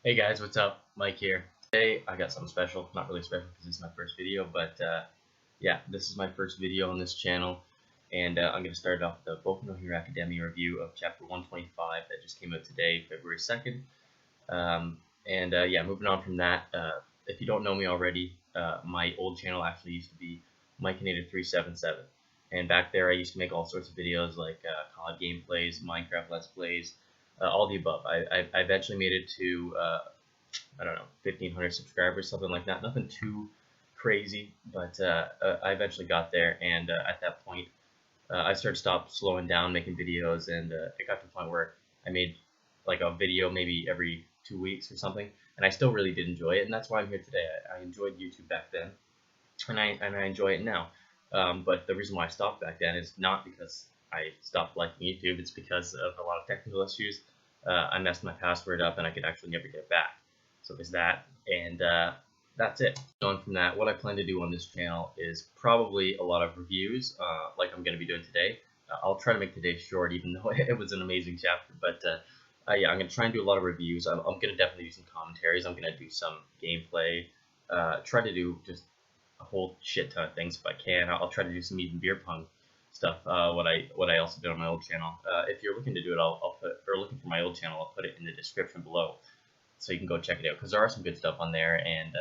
Hey guys, what's up? Mike here. Today I got something special. Not really special because it's my first video, but yeah, this is my first video on this channel, and I'm going to start off with the Boku no Hero Academia review of chapter 125 that just came out today, February 2nd. Yeah, moving on from that, if you don't know me already, my old channel actually used to be MikeNative377, and back there I used to make all sorts of videos like COD gameplays, Minecraft Let's Plays, all the above. I eventually made it to, I don't know, 1,500 subscribers, something like that. Nothing too crazy, but I eventually got there, and at that point, I stopped slowing down making videos, and it got to the point where I made like a video maybe every 2 weeks or something, and I still really did enjoy it, and that's why I'm here today. I enjoyed YouTube back then, and I enjoy it now. But the reason why I stopped back then is not because I stopped liking YouTube. It's because of a lot of technical issues. I messed my password up, and I could actually never get it back. So there's that, and that's it. Going from that, what I plan to do on this channel is probably a lot of reviews, like I'm going to be doing today. I'll try to make today short, even though it was an amazing chapter. But yeah, I'm going to try and do a lot of reviews. I'm going to definitely do some commentaries. I'm going to do some gameplay. Try to do just a whole shit ton of things if I can. I'll try to do some even beer pong stuff. What I also did on my old channel. If you're looking to do it, I'll put, or looking for my old channel, I'll put it in the description below, so you can go check it out, because there are some good stuff on there. And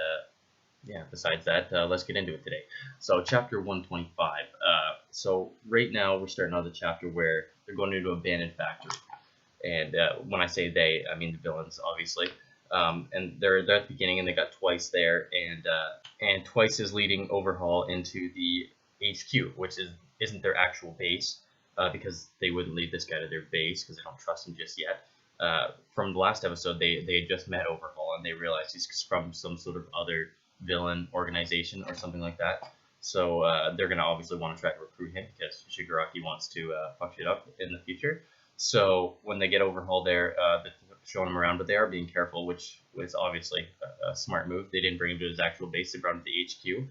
yeah, besides that, let's get into it today. So chapter 125. So right now we're starting on the chapter where they're going into an abandoned factory, and when I say they, I mean the villains, obviously. And they're at the beginning, and they got Twice there, and Twice is leading Overhaul into the HQ, which isn't their actual base, because they wouldn't lead this guy to their base because they don't trust him just yet. From the last episode, they had just met Overhaul, and they realized he's from some sort of other villain organization or something like that. So they're gonna obviously want to try to recruit him because Shiguraki wants to fuck shit up in the future. So when they get Overhaul there, they're showing him around, but they are being careful, which was obviously a smart move. They didn't bring him to his actual base; they brought him to the HQ,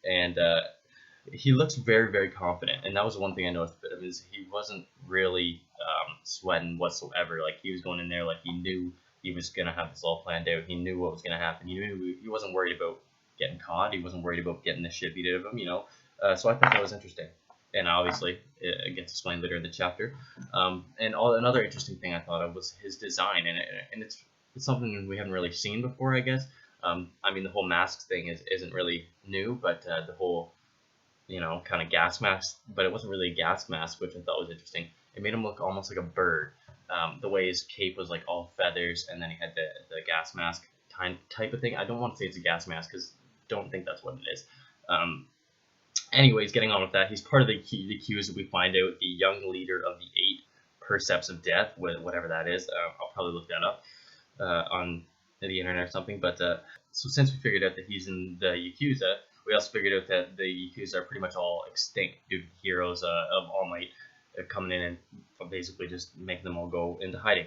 and he looks very, very confident. And that was one thing I noticed about him, is he wasn't really sweating whatsoever. Like, he was going in there like he knew he was gonna have this all planned out. He knew what was gonna happen. He knew he wasn't worried about getting caught. He wasn't worried about getting the shit beat out of him. So I thought that was interesting. And obviously, it gets explained later in the chapter. Another interesting thing I thought of was his design, and it's something we haven't really seen before, I guess. I mean, the whole masks thing isn't really new, but the whole, kind of gas mask, but it wasn't really a gas mask, which I thought was interesting. It made him look almost like a bird. The way his cape was like all feathers, and then he had the gas mask type of thing. I don't want to say it's a gas mask because don't think that's what it is. Anyways, getting on with that, he's part of the Qs that we find out, the young leader of the 8 Percepts of Death, whatever that is. I'll probably look that up on the internet or something. But so since we figured out that he's in the Yakuza, we also figured out that the Yakuza are pretty much all extinct due to heroes of All Might coming in and basically just making them all go into hiding,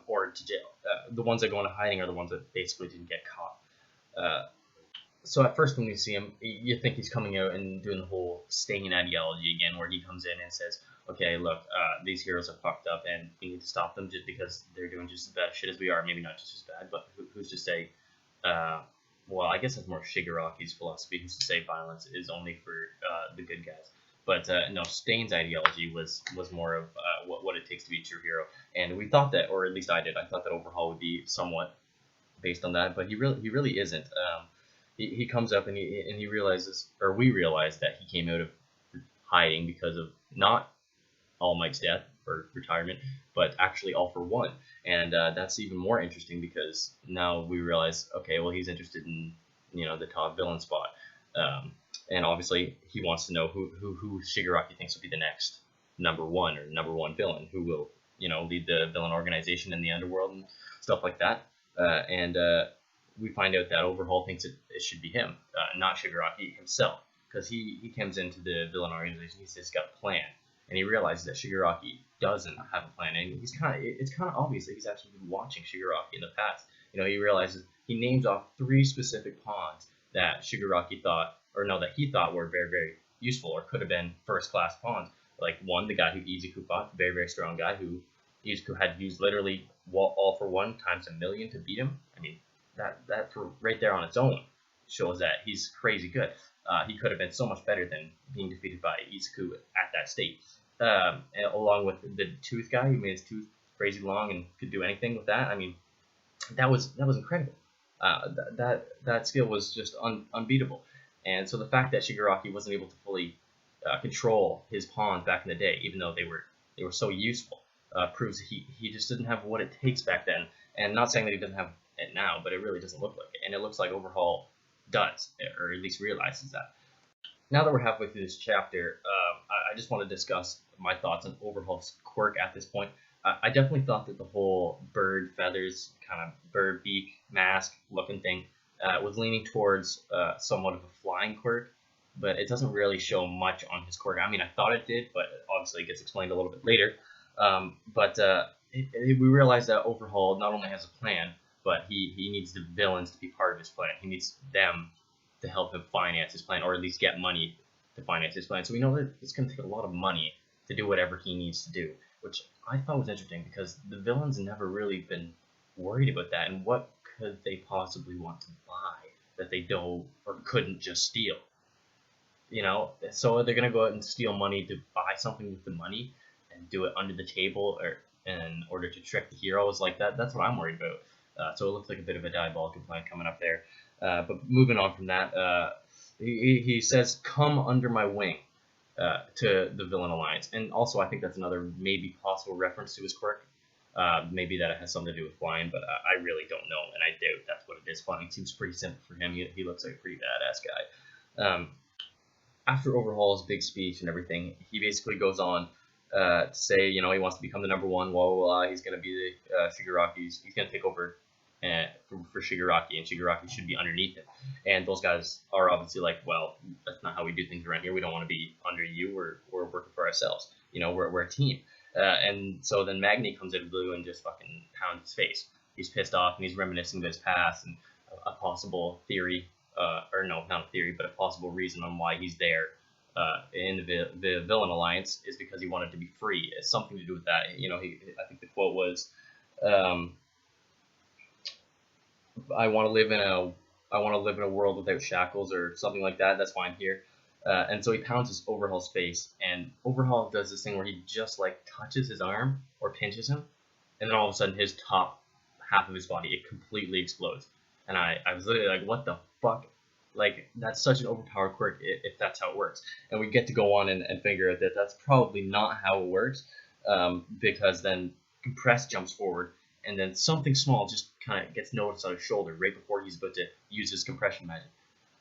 or to jail. The ones that go into hiding are the ones that basically didn't get caught. So at first when we see him, you think he's coming out and doing the whole Stain ideology again, where he comes in and says, okay, look, these heroes are fucked up, and we need to stop them just because they're doing just as bad shit as we are. Maybe not just as bad, but who's to say? Well, I guess that's more Shiguraki's philosophy, who's to say violence is only for the good guys. But no, Stain's ideology was more of what it takes to be a true hero. And we thought that, or at least I did, I thought that Overhaul would be somewhat based on that, but he really isn't. He comes up and he realizes, or we realize, that he came out of hiding because of not All Might's death or retirement, but actually All for One. And that's even more interesting because now we realize, okay, well, he's interested in the top villain spot, and obviously he wants to know who Shiguraki thinks will be the next number one villain, who will lead the villain organization in the underworld and stuff like that. We find out that Overhaul thinks it should be him, not Shiguraki himself, because he comes into the villain organization. He says he's got a plan, and he realizes that Shiguraki doesn't have a plan, and it's kind of obvious that he's actually been watching Shiguraki in the past. He realizes, he names off 3 specific pawns that Shiguraki thought, that he thought were very, very useful, or could have been first-class pawns. Like, one, the guy who Izuku fought, very, very strong guy who Izuku had used literally all for one times a million to beat him. I mean, that for right there on its own shows that he's crazy good. He could have been so much better than being defeated by Izuku at that state. Along with the tooth guy who made his tooth crazy long and could do anything with that. I mean, that was incredible. That skill was just unbeatable. And so the fact that Shiguraki wasn't able to fully control his pawns back in the day, even though they were so useful, proves that he just didn't have what it takes back then. And not saying that he doesn't have it now, but it really doesn't look like it. And it looks like Overhaul does, or at least realizes that. Now that we're halfway through this chapter, I just want to discuss my thoughts on Overhaul's quirk at this point. I definitely thought that the whole bird feathers, kind of bird beak mask looking thing, was leaning towards somewhat of a flying quirk, but it doesn't really show much on his quirk. I mean, I thought it did, but obviously it gets explained a little bit later. We realize that Overhaul not only has a plan, but he needs the villains to be part of his plan. He needs them to help him finance his plan, or at least get money to finance his plan. So we know that it's going to take a lot of money to do whatever he needs to do, which I thought was interesting because the villains never really been worried about that. And what could they possibly want to buy that they don't or couldn't just steal? You know, so they're going to go out and steal money to buy something with the money and do it under the table or in order to trick the heroes like that. That's what I'm worried about. So it looks like a bit of a diabolical plan coming up there. But moving on from that, he says, "Come under my wing," to the villain alliance. And also, I think that's another maybe possible reference to his quirk. Maybe that it has something to do with flying, but I really don't know, and I doubt that's what it is. Flying seems pretty simple for him. He looks like a pretty badass guy. After Overhaul's big speech and everything, he basically goes on to say, he wants to become the number one. Blah, blah, blah. He's going to be the Shiguraki's. He's going to take over for Shiguraki, and Shiguraki should be underneath him. And those guys are obviously like, well, that's not how we do things around here. We don't want to be under you. We're working for ourselves. We're a team. And so then Magni comes out of the blue and just fucking pounds his face. He's pissed off and he's reminiscing of his past and a possible theory, or no, not a theory, but a possible reason on why he's there in the villain alliance is because he wanted to be free. It's something to do with that. I think the quote was, I want to live in a world without shackles or something like that. That's why I'm here. And so he pounds his Overhaul's face, and Overhaul does this thing where he just like touches his arm or pinches him, and then all of a sudden his top half of his body, it completely explodes. And I was literally like, what the fuck? Like, that's such an overpowered quirk if that's how it works. And we get to go on and figure out that that's probably not how it works, because then Compress jumps forward, and then something small just kind of gets noticed on his shoulder right before he's about to use his compression magic.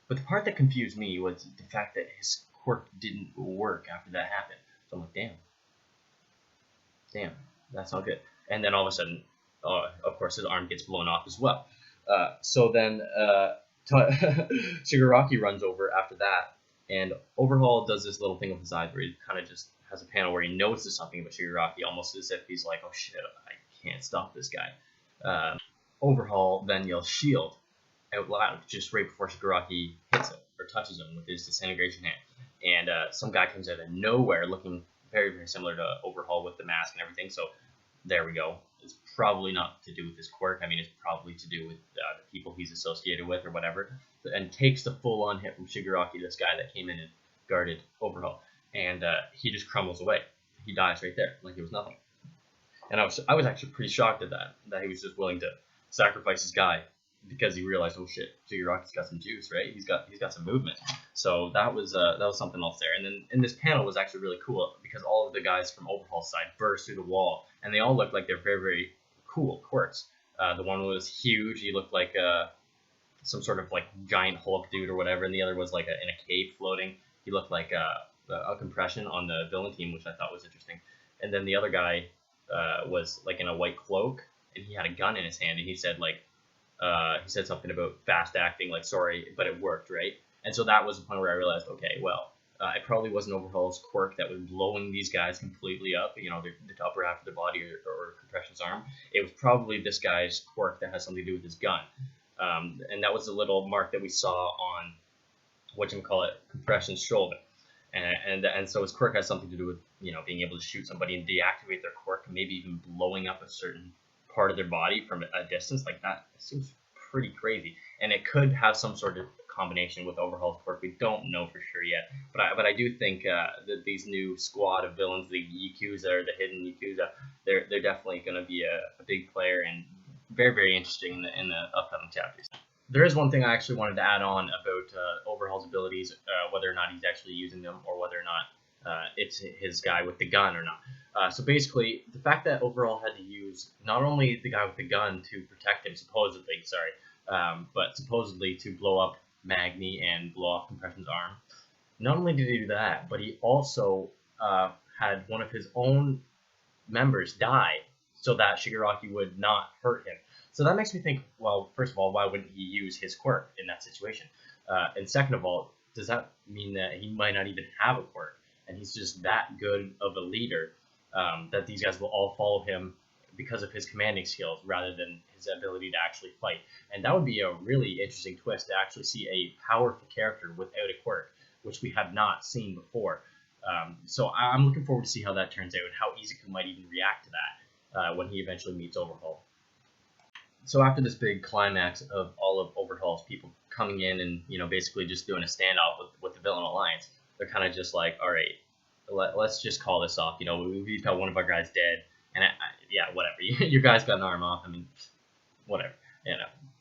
But the part that confused me was the fact that his quirk didn't work after that happened. So I'm like, damn, that's not good. And then all of a sudden, of course, his arm gets blown off as well. So then Shiguraki runs over after that, and Overhaul does this little thing with his eyes where he kind of just has a panel where he notices something about Shiguraki, almost as if he's like, oh shit, I can't stop this guy. Overhaul then yells shield out loud just right before Shiguraki hits him or touches him with his disintegration hand. And some guy comes out of nowhere looking very, very similar to Overhaul with the mask and everything. So there we go. It's probably not to do with his quirk. I mean, it's probably to do with the people he's associated with or whatever. And takes the full-on hit from Shiguraki, this guy that came in and guarded Overhaul. And he just crumbles away. He dies right there, like it was nothing. And I was actually pretty shocked at that he was just willing to sacrifice his guy because he realized, oh shit, Shiguraki's got some juice, right? He's got some movement. So that was something else there. And then in this panel was actually really cool because all of the guys from Overhaul's side burst through the wall, and they all looked like they're very, very cool quirks. The one was huge. He looked like some sort of like giant Hulk dude or whatever, and the other was like in a cave floating. He looked like a compression on the villain team, which I thought was interesting. And then the other guy was like in a white cloak, and he had a gun in his hand, and he said something about fast acting, like sorry, but it worked, right? And so that was the point where I realized, okay, well, it probably wasn't Overhaul's quirk that was blowing these guys completely up, the upper half of their body or compression's arm. It was probably this guy's quirk that has something to do with his gun. And that was the little mark that we saw on compression's shoulder. And so his quirk has something to do with, being able to shoot somebody and deactivate their quirk, maybe even blowing up a certain part of their body from a distance like that seems pretty crazy. And it could have some sort of combination with Overhaul's quirk. We don't know for sure yet, but I do think that these new squad of villains, the Yakuza or the hidden Yakuza, they're definitely going to be a big player and very interesting in the upcoming chapters. There is one thing I actually wanted to add on about Overhaul's abilities, whether or not he's actually using them or whether or not it's his guy with the gun or not. So basically, the fact that Overhaul had to use not only the guy with the gun to protect him, supposedly, but supposedly to blow up Magni and blow off Compression's arm. Not only did he do that, but he also had one of his own members die so that Shiguraki would not hurt him. So that makes me think, well, first of all, why wouldn't he use his quirk in that situation? And second of all, does that mean that he might not even have a quirk and he's just that good of a leader that these guys will all follow him because of his commanding skills rather than his ability to actually fight? And that would be a really interesting twist to actually see a powerful character without a quirk, which we have not seen before. So I'm looking forward to see how that turns out and how Izuku might even react to that when he eventually meets Overhaul. So after this big climax of all of Overhaul's people coming in and basically just doing a standoff with the villain alliance, they're kind of just like, all right, let's just call this off. We've got one of our guys dead, and yeah, whatever. Your guy's got an arm off. I mean, whatever.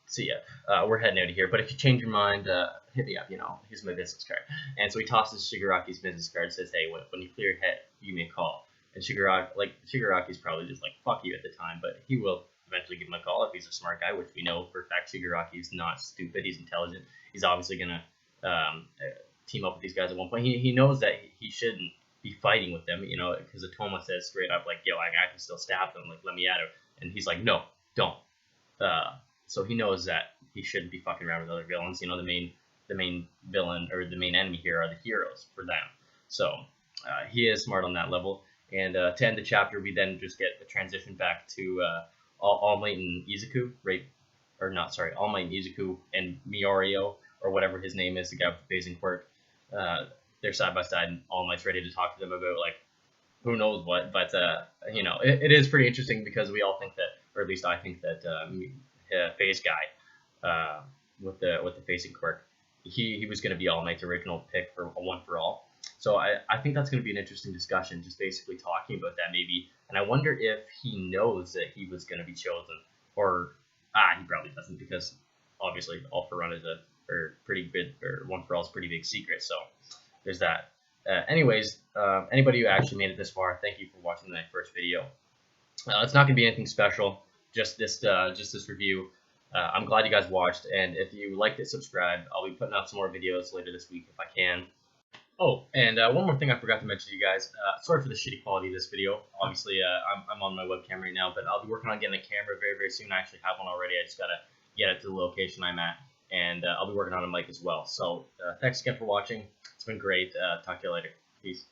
See ya. We're heading out of here. But if you change your mind, hit me up. Here's my business card. And so he tosses Shiguraki's business card and says, hey, when you clear your head, you may call. And Shiguraki's probably just like, fuck you at the time, but he will eventually give him a call if he's a smart guy, which we know for a fact Shigaraki is not stupid. He's intelligent. He's obviously going to team up with these guys at one point. He knows that he shouldn't be fighting with them, because Atoma says straight up, like, yo, I can still stab them, like, let me at him. And he's like, no, don't. So he knows that he shouldn't be fucking around with other villains. The main villain or the main enemy here are the heroes for them. So he is smart on that level. And to end the chapter, we then just get the transition back to All Might and Izuku, right? Or not, sorry, All Might and Izuku and Miorio, or whatever his name is, the guy with the phasing quirk. They're side by side, and All Might's ready to talk to them about, like, who knows what. But it is pretty interesting because we all think that, or at least I think that Phase guy with the phasing quirk, he was going to be All Might's original pick for a one for all. So I think that's going to be an interesting discussion, just basically talking about that maybe. And I wonder if he knows that he was going to be chosen, or he probably doesn't, because obviously All for One is pretty big, or One for All is a pretty big secret. So there's that. Anyways, anybody who actually made it this far, thank you for watching my first video. It's not going to be anything special, just this review. I'm glad you guys watched, and if you liked it, subscribe. I'll be putting out some more videos later this week if I can. Oh, and one more thing I forgot to mention to you guys. Sorry for the shitty quality of this video. Obviously, I'm on my webcam right now, but I'll be working on getting a camera very soon. I actually have one already. I just got to get it to the location I'm at, and I'll be working on a mic as well. So thanks again for watching. It's been great. Talk to you later. Peace.